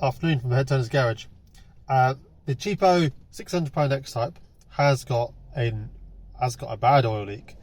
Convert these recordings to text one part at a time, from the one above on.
Afternoon from Head Turner's Garage. The cheapo £600 X-Type has got a bad oil leak.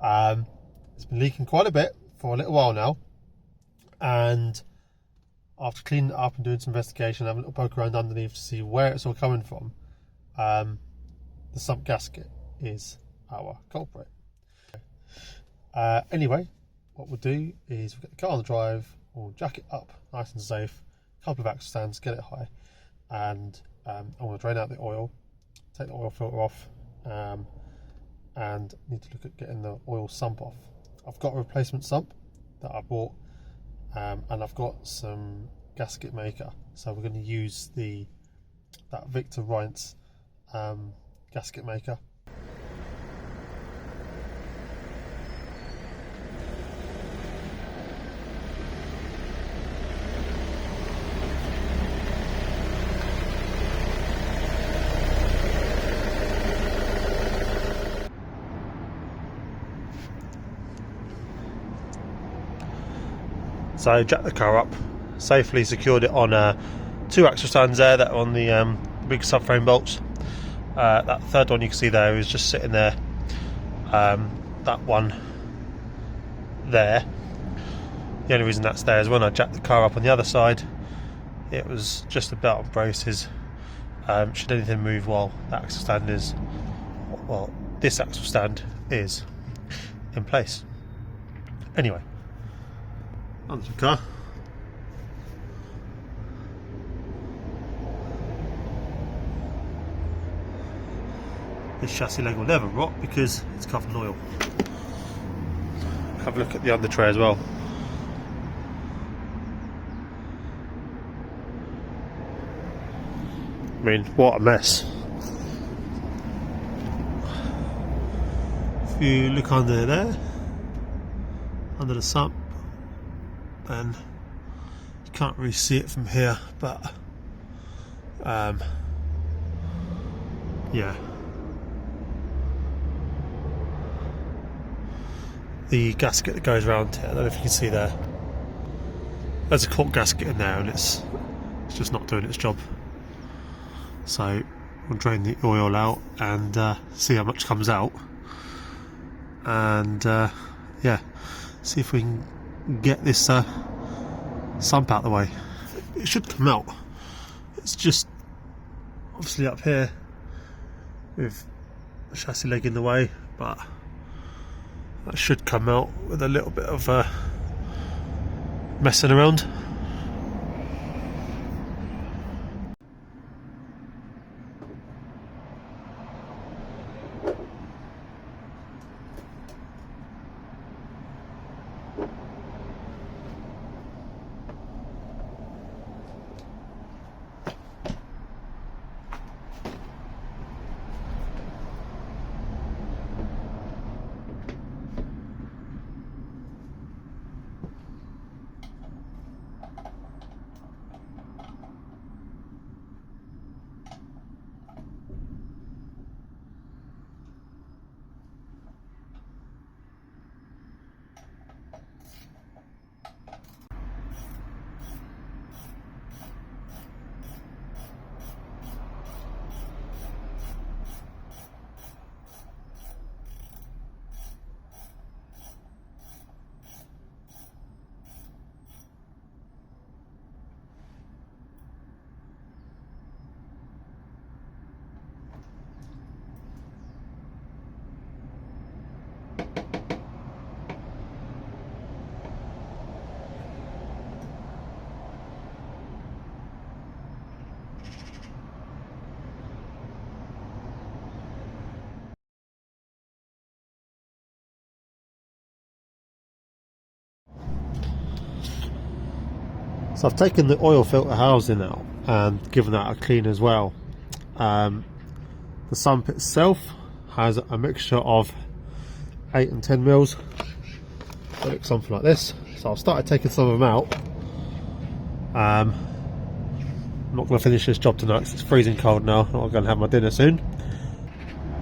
It's been leaking quite a bit for a little while now, and after cleaning it up and doing some investigation, having a little poke around underneath to see where it's all coming from, the sump gasket is our culprit. Anyway, what we'll do is we'll get the car on the drive, we'll jack it up nice and safe, a couple of axle stands, get it high, and I want to drain out the oil, take the oil filter off, and need to look at getting the oil sump off. I've got a replacement sump that I bought, and I've got some gasket maker, so we're going to use that Victor Reinz gasket maker. So jacked the car up, safely secured it on two axle stands there that are on the big subframe bolts. That third one you can see there is just sitting there. That one there, the only reason that's there is when I jacked the car up on the other side, it was just a belt and braces. Should anything move while that axle stand is, well, this axle stand is in place. Anyway, onto the car. This chassis leg will never rot because it's covered in oil. Have a look at the under tray as well. I mean, what a mess. If you look under there, under the sump, and you can't really see it from here, but yeah, the gasket that goes around here, I don't know if you can see there, there's a cork gasket in there and it's just not doing its job. So we'll drain the oil out and see how much comes out, and yeah, see if we can get this sump out of the way. It should come out. It's just obviously up here with the chassis leg in the way, but that should come out with a little bit of messing around. So I've taken the oil filter housing out and given that a clean as well. The sump itself has a mixture of 8 and 10 mils. It looks something like this. So I've started taking some of them out. I'm not going to finish this job tonight because it's freezing cold now. I'm going to have my dinner soon.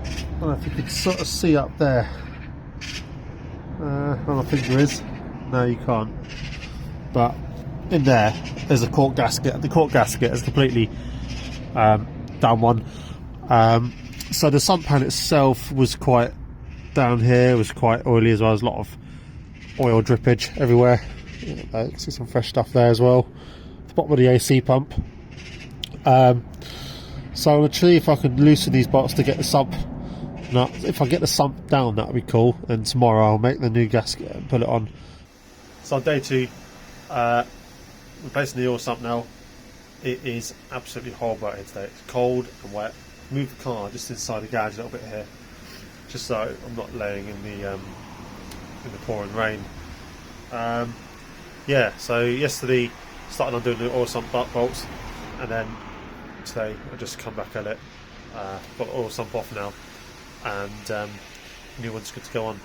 I don't know if you can sort of see up there where my finger is. No, you can't. But in there's a cork gasket. The cork gasket is completely down one. So the sump pan itself was quite down here. It was quite oily as well. There's a lot of oil drippage everywhere. See some fresh stuff there as well. The bottom of the AC pump. So I'm going to see if I can loosen these bolts to get the sump. Now, if I get the sump down, that would be cool. And tomorrow I'll make the new gasket and put it on. So on day 2, replacing the oil sump now. It is absolutely horrible out here today. It's cold and wet. Move the car just inside the garage a little bit here, just so I'm not laying in the pouring rain. Yeah. So yesterday started on doing the oil sump butt bolts, and then today I just come back at it. Got the oil sump off now, and new one's good to go on.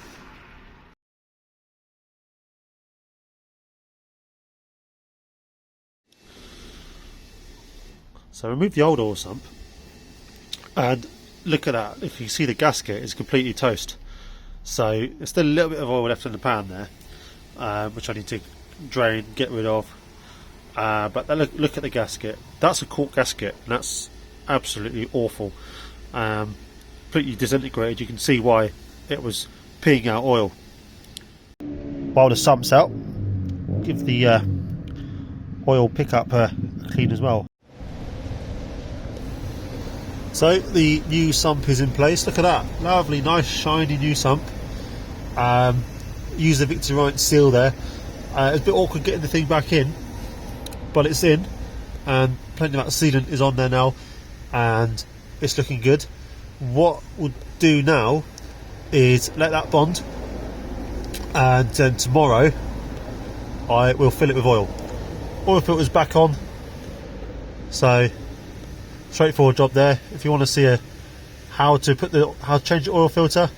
So remove the old oil sump, and look at that. If you see, the gasket is completely toast. So there's still a little bit of oil left in the pan there, which I need to drain, get rid of. But look at the gasket. That's a cork gasket, and that's absolutely awful. Completely disintegrated. You can see why it was peeing out oil. While the sump's out, give the oil pickup a clean as well. So the new sump is in place. Look at that, lovely, nice, shiny new sump. Use the Reinz seal there. It's a bit awkward getting the thing back in, but it's in, and plenty of that sealant is on there now, and it's looking good. What we'll do now is let that bond, and then tomorrow I will fill it with oil. Oil filter's back on, so straightforward job there. If you want to see how to change the oil filter,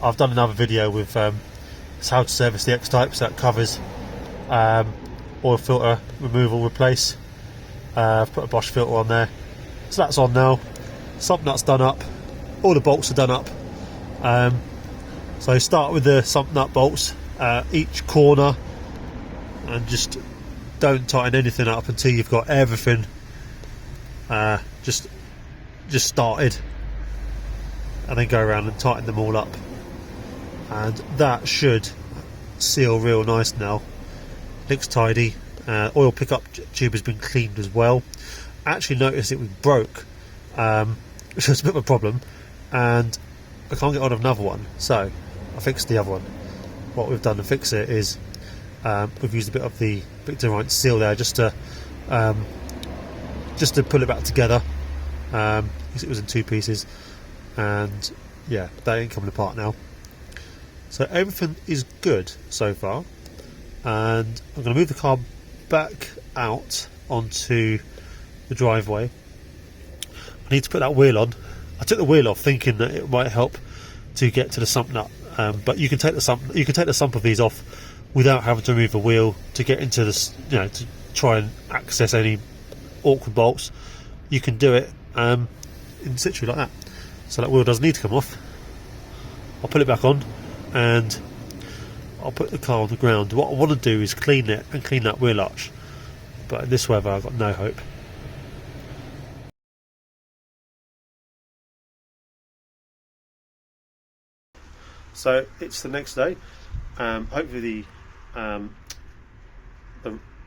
I've done another video with how to service the X-Type, so that covers oil filter removal, replace. I've put a Bosch filter on there, so that's on now. Sump nut's done up, all the bolts are done up. So start with the sump nut bolts, each corner, and just don't tighten anything up until you've got everything just started, and then go around and tighten them all up, and that should seal real nice now. Looks tidy. Oil pickup tube has been cleaned as well. I actually noticed it was broke, which was a bit of a problem, and I can't get on of another one, so I fixed the other one. What we've done to fix it is we've used a bit of the Reinz seal there just to pull it back together, because it was in 2 pieces, and yeah, that ain't coming apart now. So everything is good so far, and I'm going to move the car back out onto the driveway. I need to put that wheel on. I took the wheel off thinking that it might help to get to the sump nut, but you can take the sump of these off without having to remove the wheel to get into this, to try and access any awkward bolts. You can do it in situ like that. So that wheel doesn't need to come off. I'll put it back on, and I'll put the car on the ground. What I want to do is clean it and clean that wheel arch, but in this weather I've got no hope. So it's the next day. Hopefully the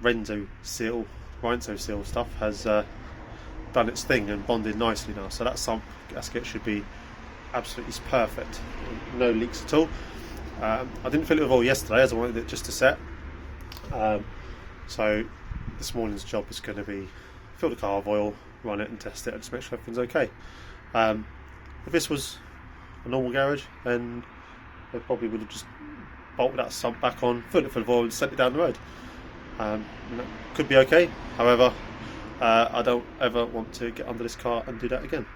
Reinz seal stuff has done its thing and bonded nicely now. So that sump gasket should be absolutely perfect, no leaks at all. I didn't fill it with oil yesterday as I wanted it just to set. So this morning's job is going to be fill the car with oil, run it and test it, and just make sure everything's okay. If this was a normal garage, then they probably would have just bolted that sump back on, filled it full of oil and sent it down the road. And that could be okay. However, I don't ever want to get under this car and do that again.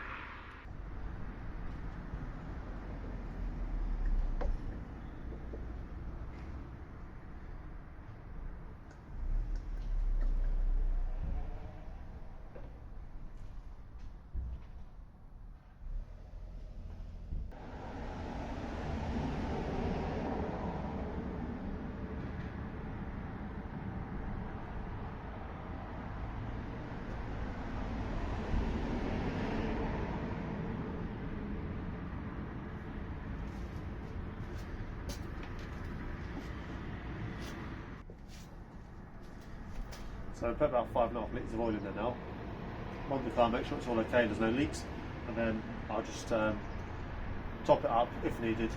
So I put about 5.5 litres of oil in there now. Run the car, make sure it's all okay, there's no leaks, and then I'll just top it up if needed.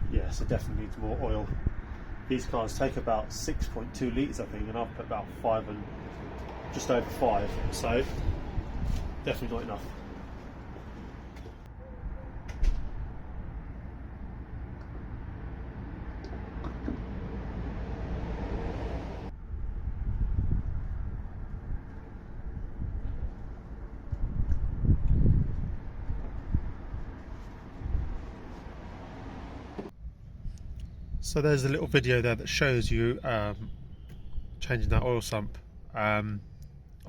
Yeah, so definitely needs more oil. These cars take about 6.2 litres I think, and I've put about 5 and just over 5, so definitely not enough. So there's a little video there that shows you changing that oil sump. I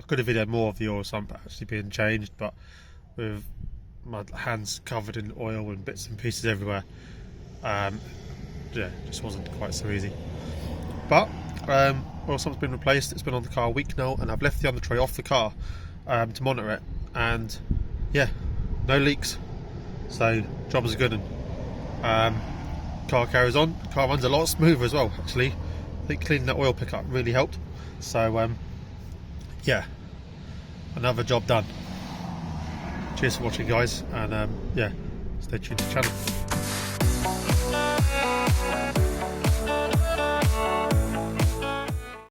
could have videoed more of the oil sump actually being changed, but with my hands covered in oil and bits and pieces everywhere, yeah, it just wasn't quite so easy. But oil sump's been replaced. It's been on the car a week now, and I've left the under tray off the car to monitor it, and yeah, no leaks, so job is a good one. Car carries on. Car runs a lot smoother as well actually. I think cleaning that oil pickup really helped, so yeah, another job done. Cheers for watching guys, and yeah, stay tuned to the channel.